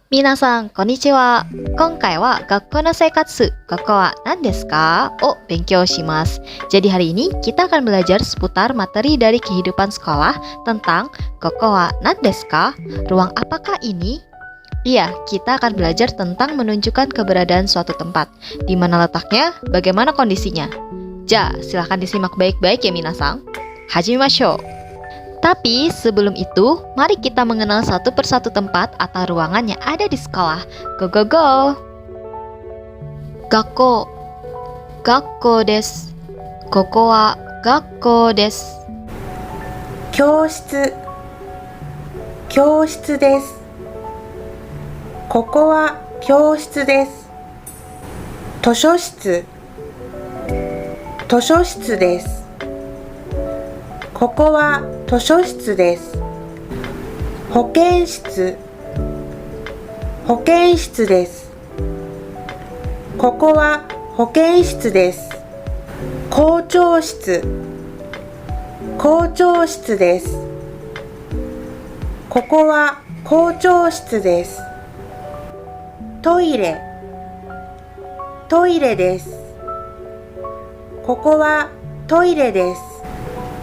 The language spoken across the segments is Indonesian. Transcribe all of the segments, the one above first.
Minasan, konnichiwa. Konkai wa gakkou no seikatsu, koko wa nan desu ka? O benkyou shimasu. Jadi hari ini kita akan belajar seputar materi dari kehidupan sekolah tentang koko wa nan desu ka? Ruang apakah ini? Iya, kita akan belajar tentang menunjukkan keberadaan suatu tempat. Di mana letaknya, bagaimana kondisinya. Ja, silahkan disimak baik-baik ya minasan. Hajimashou. Tapi sebelum itu, mari kita mengenal satu persatu tempat atau ruangan yang ada di sekolah. Go go go! Gakkou. Gakkou desu. Koko wa gakkou desu. 教室教室です。ここは教室です。図書室図書室です。ここは図書室です。保健室保健室です。ここは保健室です。校長室校長室です。ここは校長室です。トイレトイレです。ここはトイレです。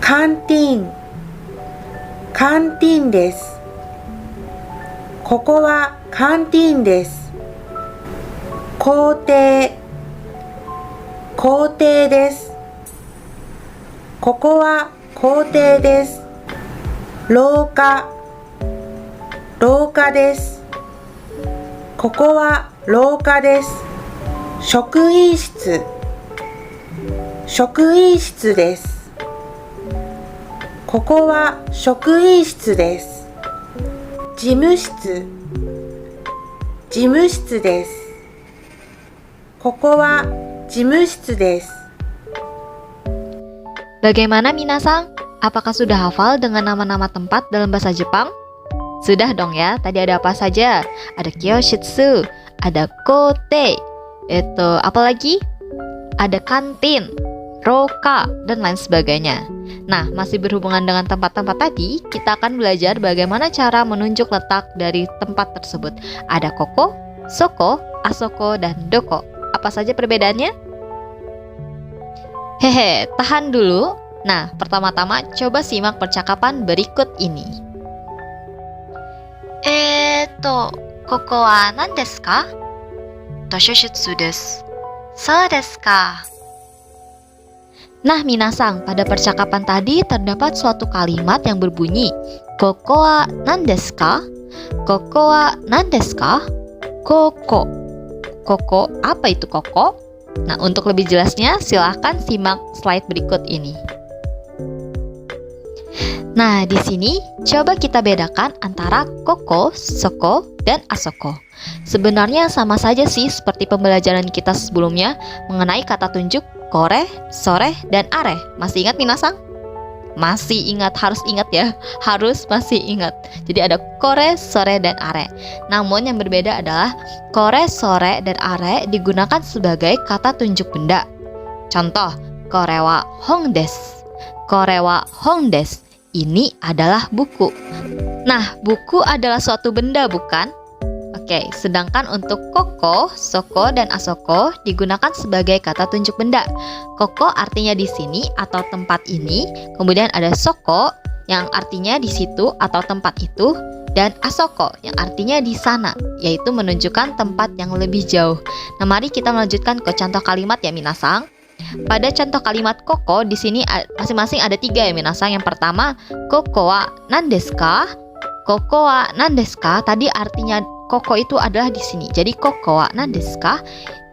カンティーンカンティーンです。ここはカンティーンです。校庭校庭です。ここは校庭です。廊下廊下です。ここは廊下です。職員室職員室です。ここは職員室です。事務室事務室です。ここは事務室です。Bagaimana minasan? Apakah sudah hafal dengan nama-nama tempat dalam bahasa Jepang? Sudah dong ya, tadi ada apa saja? Ada kyoshitsu, ada kote, apa lagi? Ada kantin, roka, dan lain sebagainya. Nah, masih berhubungan dengan tempat-tempat tadi, kita akan belajar bagaimana cara menunjuk letak dari tempat tersebut. Ada koko, soko, asoko, dan doko. Apa saja perbedaannya? Hehe, tahan dulu. Nah, pertama-tama coba simak percakapan berikut ini. Koko wa nan desu ka? Toshoshitsu desu. So desu ka? Nah, minasan, pada percakapan tadi terdapat suatu kalimat yang berbunyi Koko wa nan desu ka? Koko wa nan desu ka? Koko. Koko, apa itu koko? Nah, untuk lebih jelasnya silahkan simak slide berikut ini. Nah, di sini coba kita bedakan antara koko, soko, dan asoko. Sebenarnya sama saja sih seperti pembelajaran kita sebelumnya mengenai kata tunjuk kore, sore, dan are. Masih ingat minasan? Masih ingat, harus ingat ya. Harus masih ingat. Jadi ada kore, sore, dan are. Namun yang berbeda adalah kore, sore, dan are digunakan sebagai kata tunjuk benda. Contoh, kore wa hong desu. Kore wa hong desu. Ini adalah buku. Nah, buku adalah suatu benda, bukan? Oke, sedangkan untuk koko, soko, dan asoko digunakan sebagai kata tunjuk benda. Koko artinya di sini atau tempat ini, kemudian ada soko yang artinya di situ atau tempat itu, dan asoko yang artinya di sana, yaitu menunjukkan tempat yang lebih jauh. Nah, mari kita melanjutkan ke contoh kalimat ya minasan. Pada contoh kalimat koko di sini masing-masing ada 3 ya minasan. Yang pertama, koko wa nan desu ka? Koko wa nan desu ka? Tadi artinya koko itu adalah di sini. Jadi koko wa nan desu ka?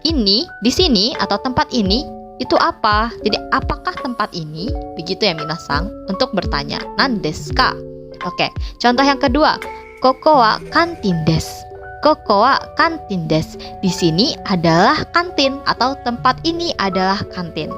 Ini di sini atau tempat ini itu apa? Jadi apakah tempat ini? Begitu ya minasan untuk bertanya. Nan desu ka? Oke, contoh yang kedua, koko wa kantin desu. Koko wa kantin desu. Di sini adalah kantin atau tempat ini adalah kantin.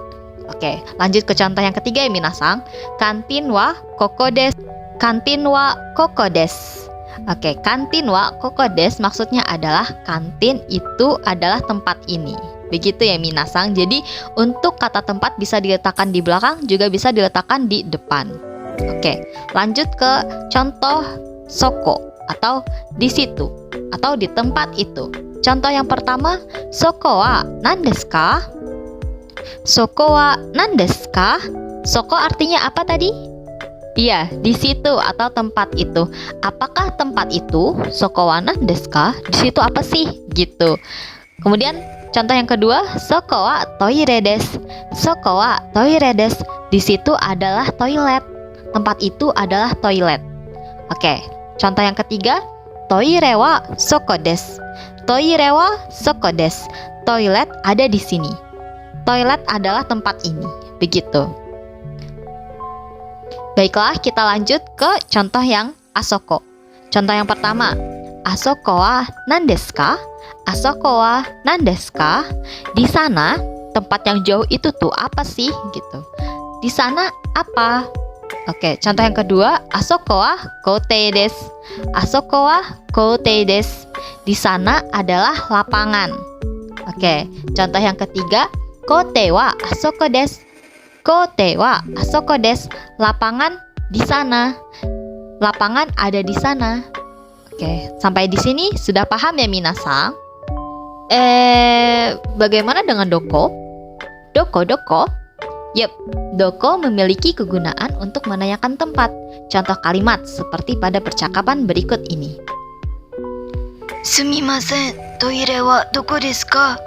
Oke, lanjut ke contoh yang ketiga ya minasan. Kantin wa koko desu. Kantin wa koko desu. Oke, kantin wa koko desu maksudnya adalah kantin itu adalah tempat ini. Begitu ya minasan. Jadi untuk kata tempat bisa diletakkan di belakang, juga bisa diletakkan di depan. Oke, lanjut ke contoh soko atau di situ atau di tempat itu. Contoh yang pertama, soko wa nan desu ka? Soko wa nan desu ka? Soko artinya apa tadi? Iya, di situ atau tempat itu. Apakah tempat itu? Soko wa nan desu ka? Di situ apa sih? Gitu. Kemudian contoh yang kedua, soko wa toire desu. Soko wa toire desu. Di situ adalah toilet. Tempat itu adalah toilet. Oke, contoh yang ketiga, toire wa soko desu. Toire wa soko desu. Toilet ada di sini. Toilet adalah tempat ini. Begitu. Baiklah, kita lanjut ke contoh yang asoko. Contoh yang pertama, asoko wa nan desu ka? Asoko wa nan desu ka? Di sana, tempat yang jauh itu tuh apa sih? Gitu. Di sana apa? Oke, contoh yang kedua, asoko wa koutei desu. Asoko wa koutei desu. Di sana adalah lapangan. Oke, contoh yang ketiga, koutei wa asoko desu. Koutei wa asoko desu. Lapangan di sana. Lapangan ada di sana. Oke, sampai di sini sudah paham ya minasang? Bagaimana dengan doko? Doko? Yep, doko memiliki kegunaan untuk menanyakan tempat. Contoh kalimat seperti pada percakapan berikut ini. Sumimasen, toire wa doko desu ka?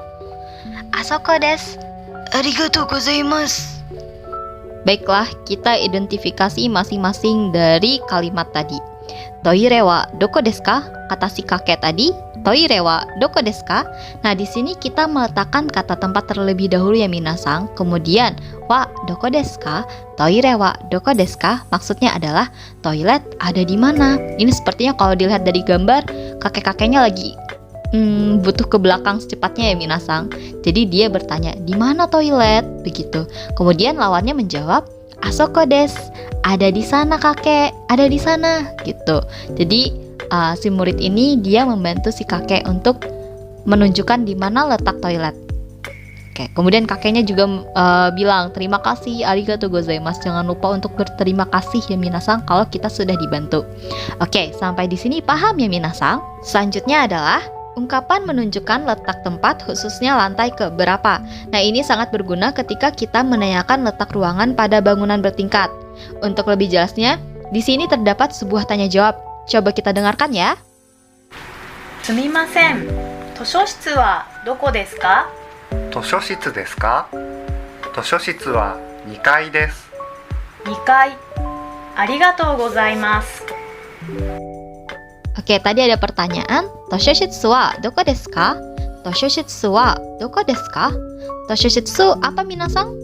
Asoko desu. Arigatou gozaimasu. Baiklah, kita identifikasi masing-masing dari kalimat tadi. Toire wa doko desu ka? Kata si kakek tadi, toire wa doko desu ka? Nah, di sini kita meletakkan kata tempat terlebih dahulu ya minasang. Kemudian wa doko desu ka? Toire wa doko desu ka? Maksudnya adalah toilet ada di mana? Ini sepertinya kalau dilihat dari gambar, kakek-kakeknya lagi butuh ke belakang secepatnya ya minasang. Jadi dia bertanya, di mana toilet? Begitu. Kemudian lawannya menjawab, asoko desu. Ada di sana kakek, ada di sana. Gitu. Jadi si murid ini dia membantu si kakek untuk menunjukkan di mana letak toilet. Oke, kemudian kakeknya juga bilang, terima kasih, arigatou gozaimasu. Jangan lupa untuk berterima kasih ya minasang kalau kita sudah dibantu. Oke, sampai di sini paham ya minasang? Selanjutnya adalah ungkapan menunjukkan letak tempat khususnya lantai ke berapa. Nah, ini sangat berguna ketika kita menanyakan letak ruangan pada bangunan bertingkat. Untuk lebih jelasnya, di sini terdapat sebuah tanya jawab. Coba kita dengarkan ya. Sumimasen, toshōshitsu wa doko desu ka? 図書室ですか？図書室は2階です。2階。ありがとうございます。 Oke, tadi ada pertanyaan, Toshoshitsu wa doko desu ka? Toshoshitsu wa doko desu ka? Toshoshitsu apa minasang?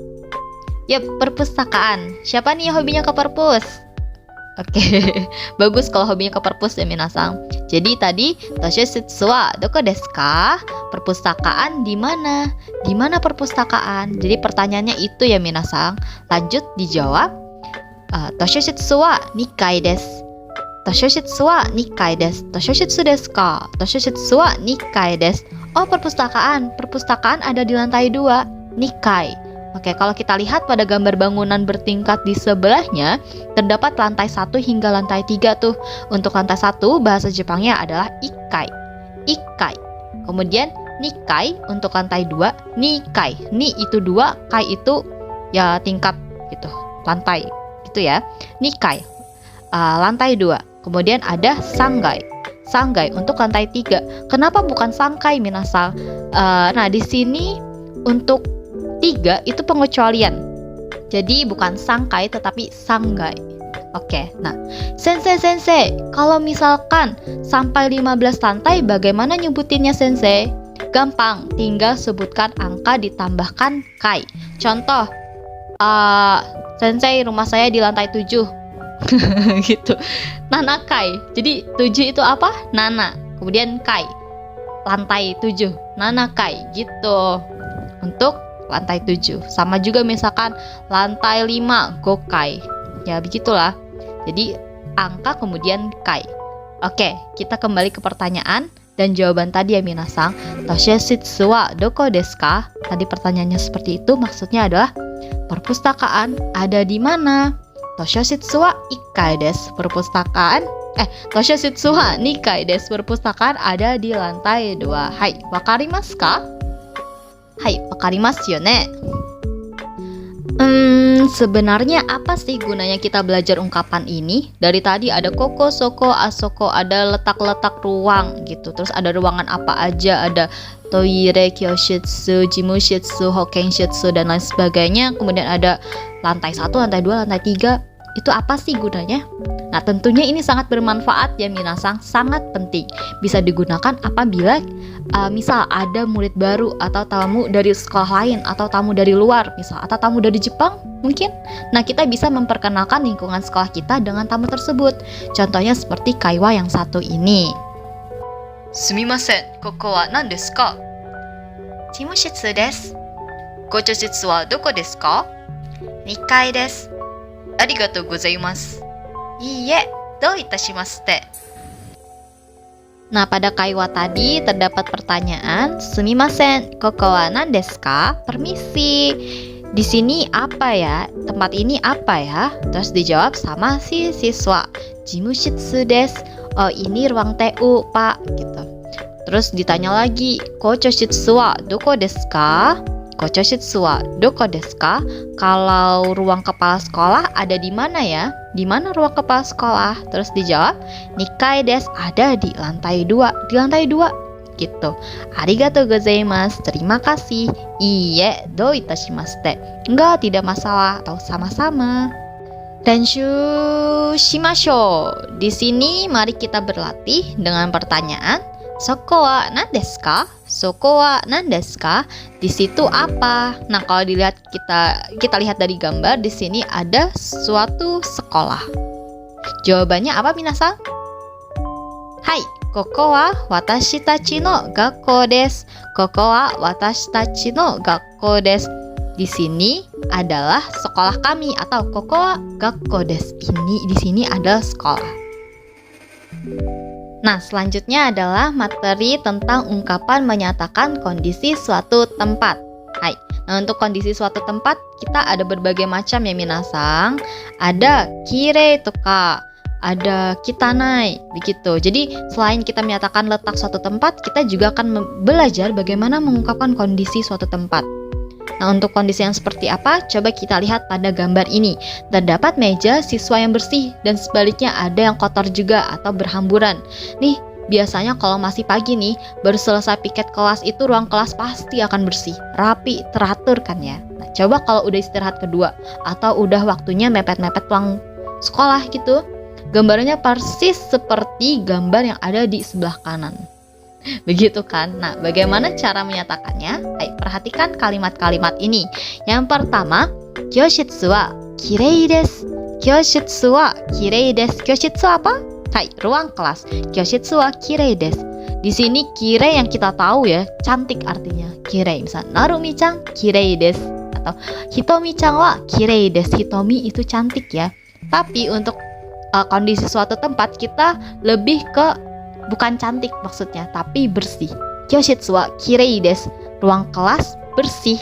Yap, perpustakaan. Siapa nih yang hobinya ke perpus? Oke, bagus kalau hobinya ke perpus ya minasang. Jadi tadi Toshoshitsu wa doko desu ka? Perpustakaan di mana? Di mana perpustakaan? Jadi pertanyaannya itu ya minasang. Lanjut dijawab. Toshoshitsu wa 2階です。Toshoshitsu wa 2階です。Toshoshitsu desu ka? Toshoshitsu wa 2階です。Oh, perpustakaan. Perpustakaan ada di lantai 2. 2階. Oke, kalau kita lihat pada gambar bangunan bertingkat di sebelahnya, terdapat lantai 1 hingga lantai 3 tuh. Untuk lantai 1, bahasa Jepangnya adalah ikkai. Ikkai. Kemudian nikai untuk lantai 2, nikai. Ni itu 2, kai itu ya tingkat gitu, lantai gitu ya. Nikai. Lantai 2. Kemudian ada sanggai. Sanggai untuk lantai 3. Kenapa bukan sangkai minasang? Nah, di sini untuk 3 itu pengecualian. Jadi bukan sangkai tetapi sanggai. Oke, nah, sensei, kalau misalkan sampai 15 lantai bagaimana nyebutinnya sensei? Gampang, tinggal sebutkan angka ditambahkan kai. Contoh, sensei rumah saya di lantai 7. Gitu. Nana kai. Jadi 7 itu apa? Nana. Kemudian kai. Lantai 7. Nana kai gitu. Untuk lantai 7. Sama juga misalkan lantai 5 gokai. Ya begitulah. Jadi angka kemudian kai. Oke, kita kembali ke pertanyaan dan jawaban tadi ya minasang. Toshoshitsu wa doko desu ka? Tadi pertanyaannya seperti itu, maksudnya adalah perpustakaan ada di mana? Toshoshitsu wa 1階です. Perpustakaan Toshositsu wa 2階です. Perpustakaan ada di lantai 2. Hai, wakarimasu ka? Hai, wakarimasu yo ne? Sebenarnya apa sih gunanya kita belajar ungkapan ini? Dari tadi ada koko, soko, asoko, ada letak-letak ruang gitu. Terus ada ruangan apa aja, ada toire, kyoshitsu, jimushitsu, hokenshitsu, dan lain sebagainya. Kemudian ada lantai 1, lantai 2, lantai 3. Itu apa sih gunanya? Nah, tentunya ini sangat bermanfaat ya minasang, sangat penting. Bisa digunakan apabila misal ada murid baru atau tamu dari sekolah lain atau tamu dari luar misal, atau tamu dari Jepang mungkin. Nah, kita bisa memperkenalkan lingkungan sekolah kita dengan tamu tersebut. Contohnya seperti kaiwa yang satu ini. Sumimasen, koko wa nan desu ka? Jimushitsu desu. Gochoshitsu wa doko desu ka? 2階です。ありがとうございます。いいえ、どういたしまして。Nah, pada kaiwa tadi terdapat pertanyaan, sumimasen, koko wa nan desu ka? Permisi. Di sini apa ya? Tempat ini apa ya? Terus dijawab sama si siswa. Jimushitsu desu. Oh, ini ruang TU, Pak, gitu. Terus ditanya lagi, kochoshitsu wa doko desu ka? Kochoshitsu wa doko desu ka? Kalau ruang kepala sekolah ada di mana ya? Di mana ruang kepala sekolah? Terus dijawab, 2階です. Ada di lantai 2. Di lantai 2 gitu. Arigatou gozaimasu. Terima kasih. Iie, dou itashimashite. Enggak, tidak masalah atau sama-sama. Renshu shimashou. Di sini mari kita berlatih dengan pertanyaan, Soko wa nan desu ka? Soko wa nan desu ka? Di situ apa? Nah, kalau dilihat kita lihat dari gambar, di sini ada suatu sekolah. Jawabannya apa minasang? Hai, koko wa watashi tachi no gakkou desu. Koko wa watashi tachi no gakkou desu. Di sini adalah sekolah kami atau koko wa gakkou desu. Ini di sini adalah sekolah. Nah, selanjutnya adalah materi tentang ungkapan menyatakan kondisi suatu tempat. Hai. Nah, untuk kondisi suatu tempat kita ada berbagai macam ya minasang. Ada kirei toka, ada kitanai, begitu. Jadi, selain kita menyatakan letak suatu tempat, kita juga akan belajar bagaimana mengungkapkan kondisi suatu tempat. Nah, untuk kondisi yang seperti apa? Coba kita lihat pada gambar ini. Terdapat meja siswa yang bersih dan sebaliknya ada yang kotor juga atau berhamburan. Nih, biasanya kalau masih pagi nih, baru selesai piket kelas itu ruang kelas pasti akan bersih, rapi, teratur kan ya. Nah, coba kalau udah istirahat kedua atau udah waktunya mepet-mepet pulang sekolah gitu. Gambarnya persis seperti gambar yang ada di sebelah kanan. Begitu kan? Nah, bagaimana cara menyatakannya? Ayo perhatikan kalimat-kalimat ini. Yang pertama, kyoshitsu wa kirei desu. Kyoshitsu wa kirei desu. Kyoshitsu apa? Hai, ruang kelas. Kyoshitsu wa kirei desu. Di sini kirei yang kita tahu ya, cantik artinya. Kirei, misalnya Narumi-chan kirei desu atau Hitomi-chan wa kirei desu. Hitomi itu cantik ya. Tapi untuk kondisi suatu tempat kita lebih ke bukan cantik maksudnya, tapi bersih. Kyoshitsu wa kirei desu. Ruang kelas bersih.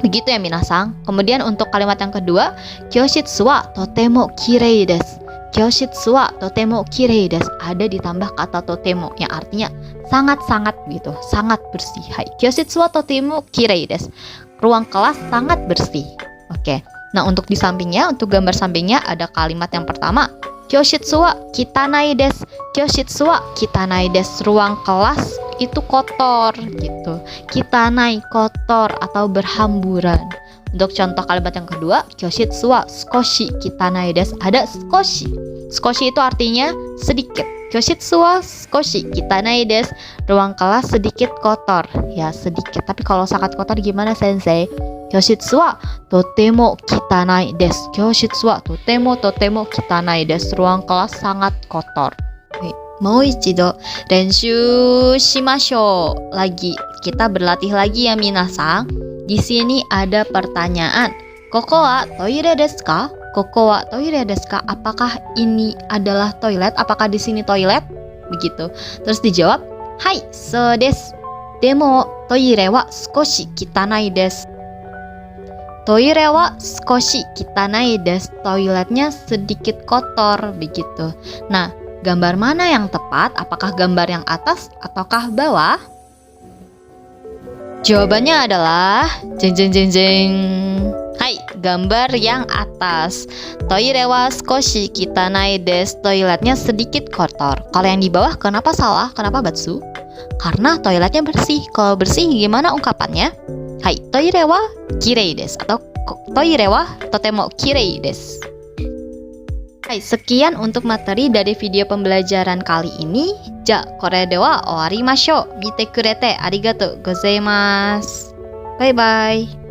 Begitu ya minasang. Kemudian untuk kalimat yang kedua, kyoshitsu wa totemo kirei desu. Kyoshitsu wa totemo kirei desu. Ada ditambah kata totemo yang artinya sangat-sangat gitu, sangat bersih. Hai, kyoshitsu wa totemo kirei desu. Ruang kelas sangat bersih. Oke. Nah, untuk di sampingnya, untuk gambar sampingnya ada kalimat yang pertama, kyoshitsu wa kitanai desu. Kyoshitsu wa kitanai desu. Ruang kelas itu kotor gitu. Kitanai, kotor atau berhamburan. Untuk contoh kalimat yang kedua, kyoshitsu wa skoshi kitanai desu. Ada skoshi. Skoshi itu artinya sedikit. Kyoshitsu wa skoshi kitanai desu. Ruang kelas sedikit kotor. Ya, sedikit. Tapi kalau sangat kotor gimana, sensei? Kyoshitsu wa totemo kitanai desu. Kyoshitsu wa totemo kitanai desu. Ruang kelas sangat kotor. Mau ichido renshu shimashou. Lagi, kita berlatih lagi ya minasang. Di sini ada pertanyaan. Koko wa toire desu ka? Koko wa toire desu ka? Apakah ini adalah toilet? Apakah di sini toilet? Begitu. Terus dijawab, hai, so desu. Demo toire wa skoshi kitanai desu. Toire wa skoshi kitanai desu. Toiletnya sedikit kotor begitu. Nah, Gambar mana yang tepat? Apakah gambar yang atas ataukah bawah? Jawabannya adalah jeng jeng jeng jeng. Hai, gambar yang atas. Toire wa skoshi kitanai desu. Toiletnya sedikit kotor. Kalau yang di bawah kenapa salah? Kenapa Batsu? Karena toiletnya bersih. Kalau bersih gimana ungkapannya? Hai, toire wa kirei desu atau toire wa totemo kirei desu. Hai, sekian untuk materi dari video pembelajaran kali ini. Ja, kore dewa owarimashou. Mite kurete arigatou gozaimasu. Bye bye.